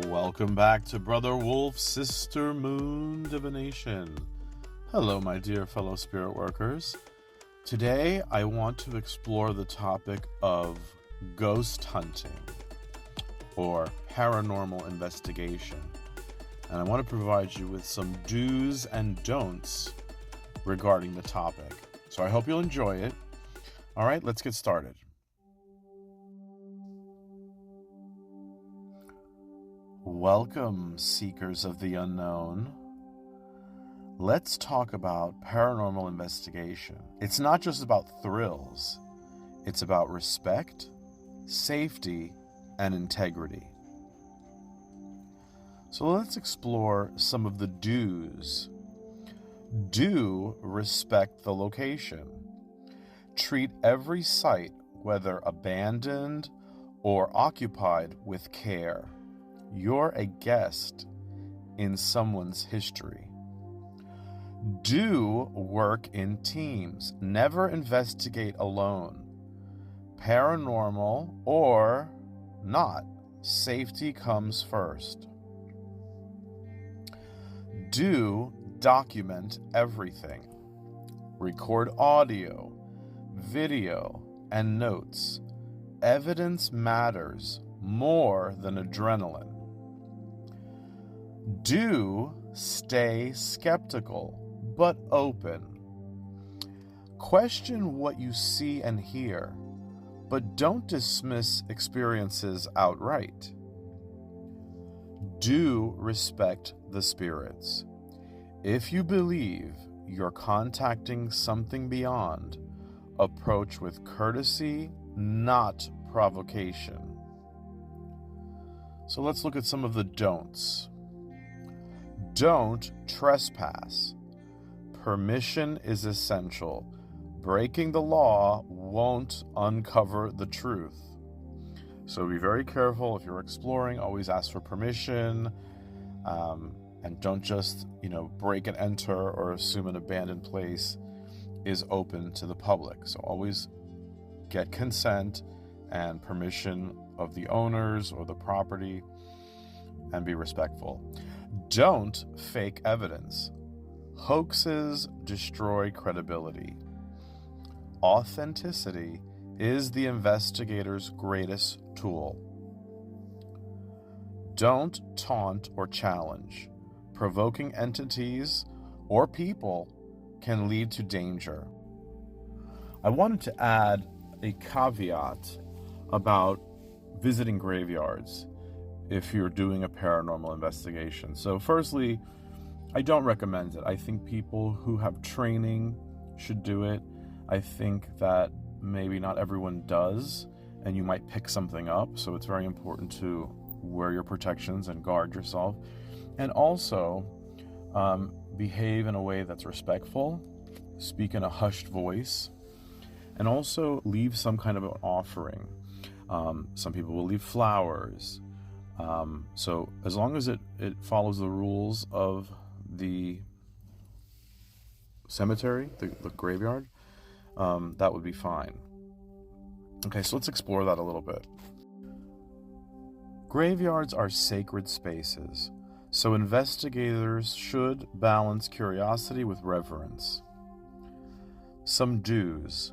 Welcome back to Brother Wolf, Sister Moon Divination. Hello, my dear fellow spirit workers. Today, I want to explore the topic of ghost hunting or paranormal investigation. And I want to provide you with some do's and don'ts regarding the topic. So I hope you'll enjoy it. All right, let's get started. Welcome, seekers of the unknown. Let's talk about paranormal investigation. It's not just about thrills. It's about respect, safety, and integrity. So let's explore some of the do's. Do respect the location. Treat every site, whether abandoned or occupied, with care. You're a guest in someone's history. Do work in teams. Never investigate alone. Paranormal or not, safety comes first. Do document everything. Record audio, video, and notes. Evidence matters more than adrenaline. Do stay skeptical, but open. Question what you see and hear, but don't dismiss experiences outright. Do respect the spirits. If you believe you're contacting something beyond, approach with courtesy, not provocation. So let's look at some of the don'ts. Don't trespass. Permission is essential. Breaking the law won't uncover the truth. So be very careful if you're exploring. Always ask for permission, and don't just break and enter or assume an abandoned place is open to the public. So always get consent and permission of the owners or the property, and be respectful. Don't fake evidence. Hoaxes destroy credibility. Authenticity is the investigator's greatest tool. Don't taunt or challenge. Provoking entities or people can lead to danger. I wanted to add a caveat about visiting graveyards if you're doing a paranormal investigation. So firstly, I don't recommend it. I think people who have training should do it. I think that maybe not everyone does, and you might pick something up. So it's very important to wear your protections and guard yourself. And also, behave in a way that's respectful, speak in a hushed voice, and also leave some kind of an offering. Some people will leave flowers. So as long as it follows the rules of the cemetery, the graveyard, that would be fine. Okay, so let's explore that a little bit. Graveyards are sacred spaces, so investigators should balance curiosity with reverence. Some do's.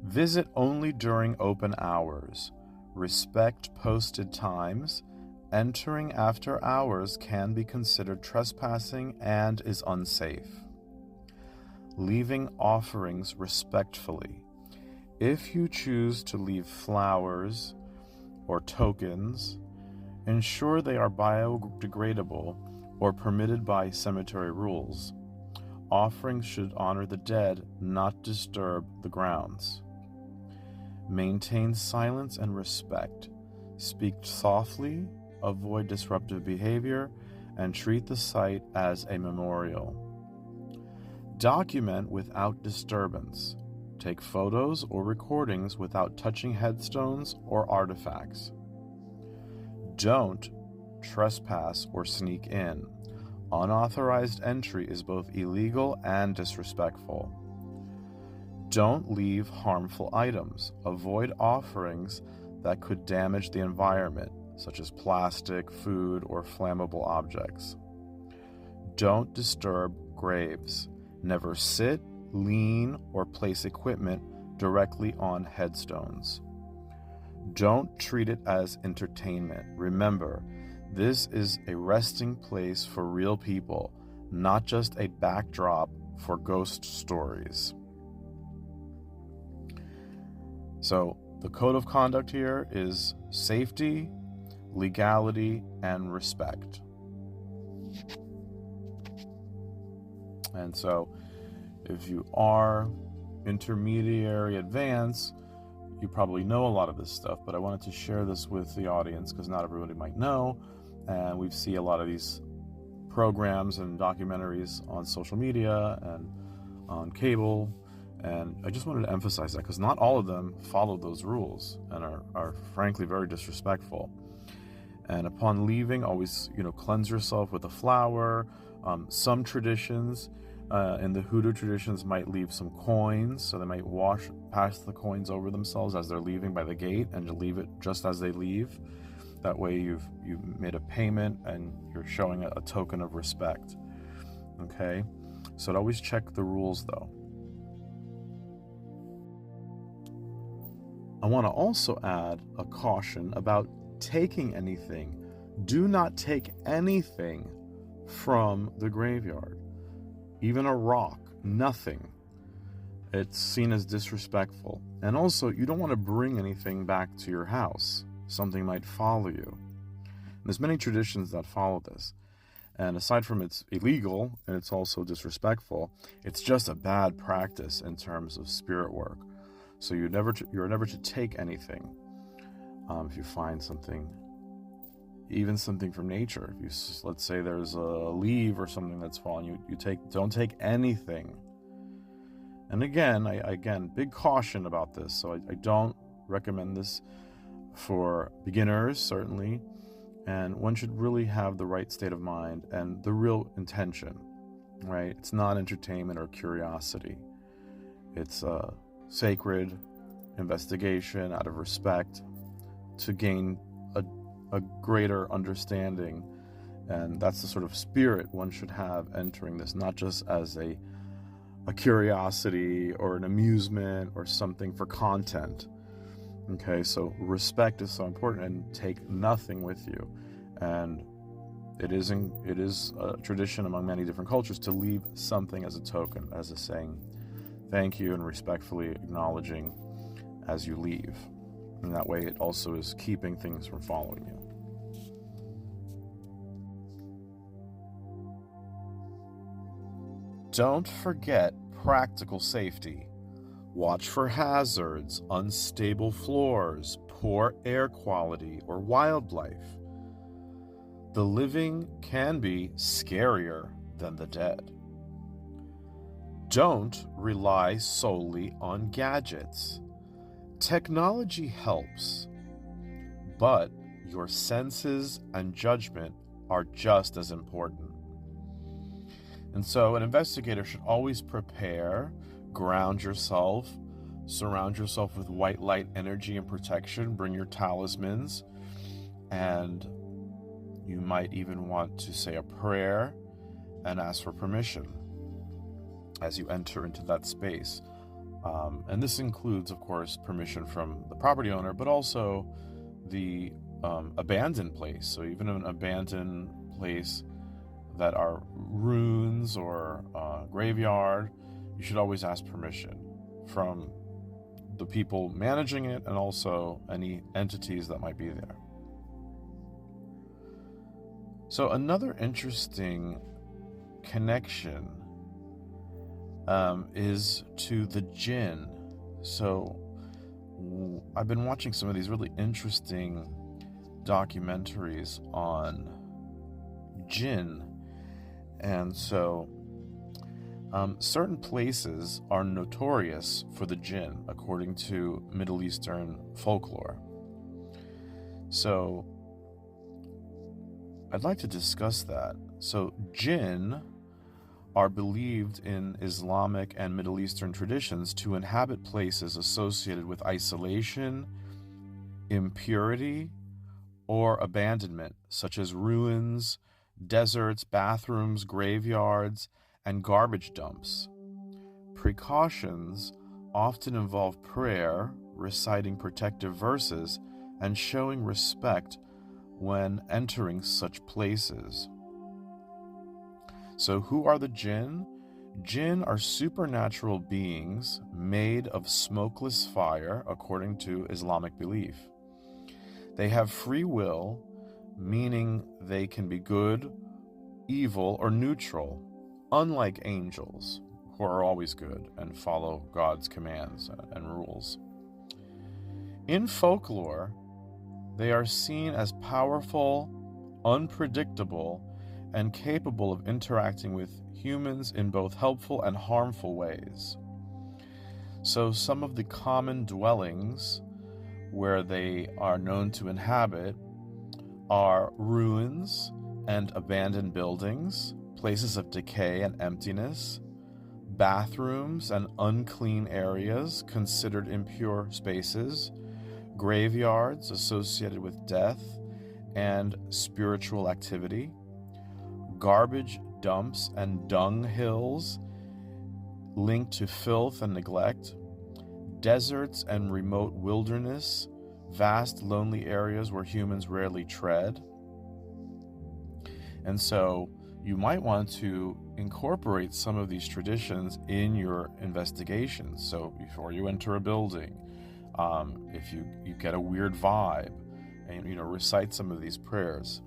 Visit only during open hours. Respect posted times. Entering after hours can be considered trespassing and is unsafe. Leaving offerings respectfully. If you choose to leave flowers or tokens, ensure they are biodegradable or permitted by cemetery rules. Offerings should honor the dead, not disturb the grounds. Maintain silence and respect. Speak softly, avoid disruptive behavior, and treat the site as a memorial. Document without disturbance. Take photos or recordings without touching headstones or artifacts. Don't trespass or sneak in. Unauthorized entry is both illegal and disrespectful. Don't leave harmful items. Avoid offerings that could damage the environment. such as plastic, food, or flammable objects. Don't disturb graves. Never sit, lean, or place equipment directly on headstones. Don't treat it as entertainment. Remember, this is a resting place for real people, not just a backdrop for ghost stories. So, the code of conduct here is safety, legality, and respect. And so, if you are intermediary advanced, you probably know a lot of this stuff, but I wanted to share this with the audience because not everybody might know, and we see a lot of these programs and documentaries on social media and on cable, and I just wanted to emphasize that because not all of them follow those rules and are frankly very disrespectful. And upon leaving, always cleanse yourself with a flower. Some traditions in the hoodoo traditions might leave some coins, so they might pass the coins over themselves as they're leaving by the gate and to leave it just as they leave. That way you've made a payment and you're showing a token of respect. Okay? So always check the rules though. I want to also add a caution about taking anything. Do not take anything from the graveyard. Even a rock, nothing. It's seen as disrespectful. And also, you don't want to bring anything back to your house. Something might follow you. And there's many traditions that follow this. And aside from it's illegal and it's also disrespectful, it's just a bad practice in terms of spirit work. So you're never to take anything. If you find something, even something from nature, if you, let's say there's a leaf or something that's fallen, don't take anything. And again, big caution about this. So I don't recommend this for beginners, certainly. And one should really have the right state of mind and the real intention, right? It's not entertainment or curiosity. It's a sacred investigation out of respect to gain a greater understanding. And that's the sort of spirit one should have entering this, not just as a curiosity or an amusement or something for content. Okay, so respect is so important, and take nothing with you. And it is a tradition among many different cultures to leave something as a token, as a saying thank you and respectfully acknowledging as you leave. And that way it also is keeping things from following you. Don't forget practical safety. Watch for hazards, unstable floors, poor air quality, or wildlife. The living can be scarier than the dead. Don't rely solely on gadgets. Technology helps, but your senses and judgment are just as important. And so an investigator should always prepare, ground yourself, surround yourself with white light energy and protection, bring your talismans, and you might even want to say a prayer and ask for permission as you enter into that space. And this includes, of course, permission from the property owner, but also the abandoned place. So even an abandoned place that are ruins or graveyard, you should always ask permission from the people managing it and also any entities that might be there. So another interesting connection is to the jinn. So I've been watching some of these really interesting documentaries on jinn. And so certain places are notorious for the jinn, according to Middle Eastern folklore. So I'd like to discuss that. So jinn are believed in Islamic and Middle Eastern traditions to inhabit places associated with isolation, impurity, or abandonment, such as ruins, deserts, bathrooms, graveyards, and garbage dumps. Precautions often involve prayer, reciting protective verses, and showing respect when entering such places. So, who are the jinn? Jinn are supernatural beings made of smokeless fire, according to Islamic belief. They have free will, meaning they can be good, evil, or neutral, unlike angels, who are always good and follow God's commands and rules. In folklore, they are seen as powerful, unpredictable, and capable of interacting with humans in both helpful and harmful ways. So some of the common dwellings where they are known to inhabit are ruins and abandoned buildings, places of decay and emptiness, bathrooms and unclean areas considered impure spaces, graveyards associated with death and spiritual activity, garbage dumps and dung hills linked to filth and neglect, deserts and remote wilderness, vast lonely areas where humans rarely tread. And so you might want to incorporate some of these traditions in your investigations. So before you enter a building, if you get a weird vibe, and recite some of these prayers.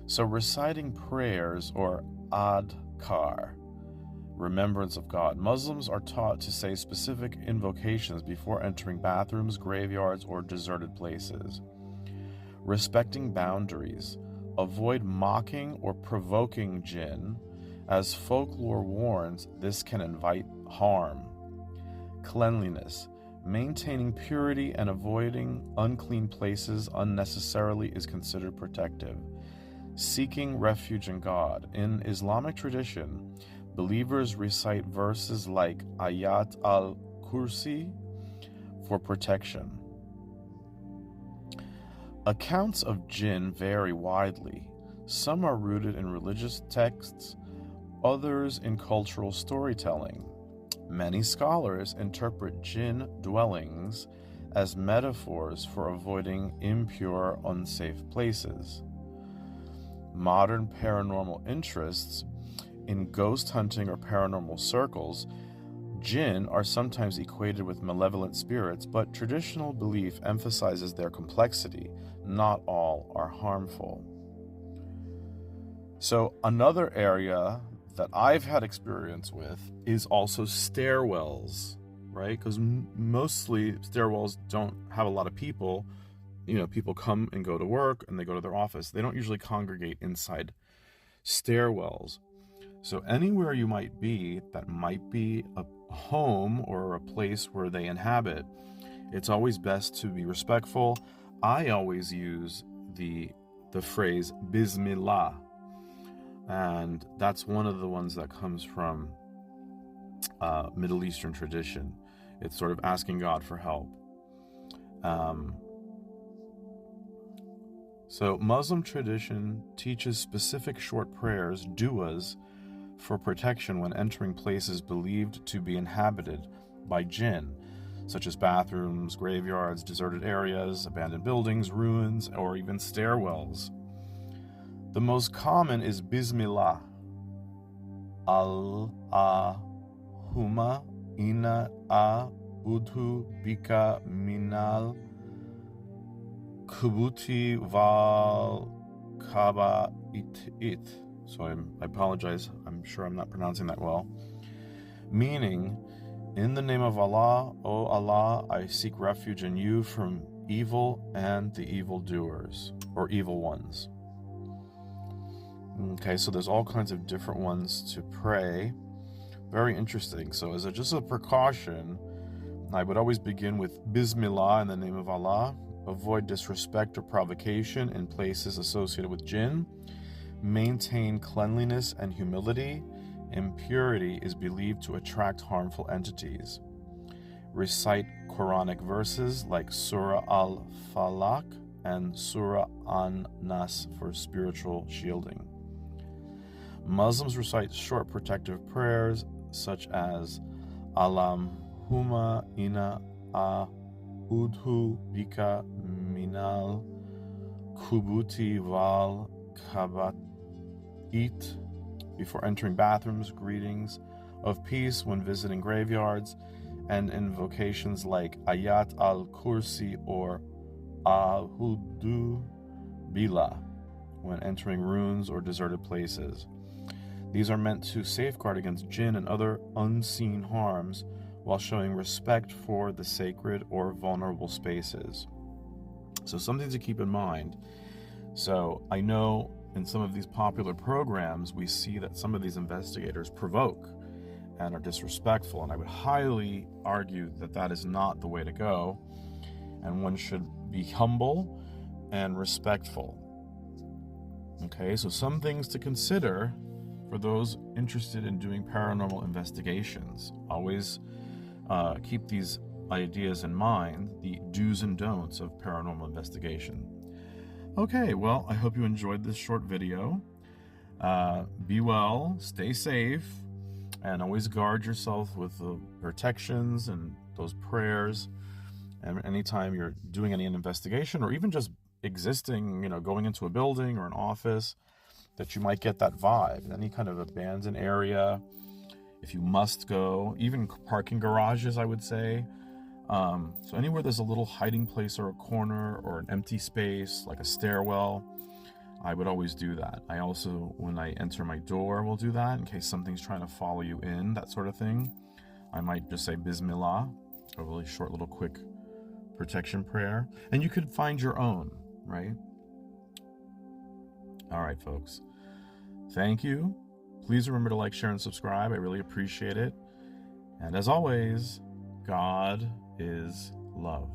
So reciting prayers, or adkar, remembrance of God. Muslims are taught to say specific invocations before entering bathrooms, graveyards, or deserted places. Respecting boundaries. Avoid mocking or provoking jinn. As folklore warns, this can invite harm. Cleanliness. Maintaining purity and avoiding unclean places unnecessarily is considered protective. Seeking refuge in God. In Islamic tradition, believers recite verses like Ayat al-Kursi for protection. Accounts of jinn vary widely. Some are rooted in religious texts, others in cultural storytelling. Many scholars interpret jinn dwellings as metaphors for avoiding impure, unsafe places. Modern paranormal interests in ghost hunting or paranormal circles, jinn are sometimes equated with malevolent spirits, but traditional belief emphasizes their complexity. Not all are harmful. So another area that I've had experience with is also stairwells, right? Because mostly stairwells don't have a lot of people. People come and go to work and they go to their office. They don't usually congregate inside stairwells. So anywhere you might be that might be a home or a place where they inhabit, it's always best to be respectful. I always use the phrase Bismillah, and that's one of the ones that comes from Middle Eastern tradition. It's sort of asking God for help. So Muslim tradition teaches specific short prayers, du'as, for protection when entering places believed to be inhabited by jinn, such as bathrooms, graveyards, deserted areas, abandoned buildings, ruins, or even stairwells. The most common is Bismillah. Allahumma inna a'udhu bika minal kubuti val kaba it. So I apologize, I'm sure I'm not pronouncing that well. Meaning, in the name of Allah, O Allah, I seek refuge in you from evil and the evildoers, or evil ones. Okay, so there's all kinds of different ones to pray. Very interesting. So as just a precaution, I would always begin with Bismillah, in the name of Allah. Avoid disrespect or provocation in places associated with jinn. Maintain cleanliness and humility. Impurity is believed to attract harmful entities. Recite Quranic verses like Surah Al-Falaq and Surah An-Nas for spiritual shielding. Muslims recite short protective prayers such as Allahumma inna a'udhu bika minal kubuti wal kaba'it before entering bathrooms, greetings of peace when visiting graveyards, and invocations like Ayat al-Kursi or A'udhu Billah when entering ruins or deserted places. These are meant to safeguard against jinn and other unseen harms while showing respect for the sacred or vulnerable spaces. So something to keep in mind. So I know in some of these popular programs, we see that some of these investigators provoke and are disrespectful, and I would highly argue that that is not the way to go, and one should be humble and respectful. Okay, so some things to consider for those interested in doing paranormal investigations. Always keep these ideas in mind, the do's and don'ts of paranormal investigation. Okay, well, I hope you enjoyed this short video. Be well, stay safe, and always guard yourself with the protections and those prayers. And anytime you're doing any investigation or even just existing, going into a building or an office, that you might get that vibe. Any kind of abandoned area, if you must go, even parking garages, I would say. So anywhere there's a little hiding place or a corner or an empty space, like a stairwell, I would always do that. I also, when I enter my door, will do that in case something's trying to follow you in, that sort of thing. I might just say Bismillah, a really short little quick protection prayer. And you could find your own, right? All right, folks. Thank you. Please remember to like, share, and subscribe. I really appreciate it. And as always, God is love.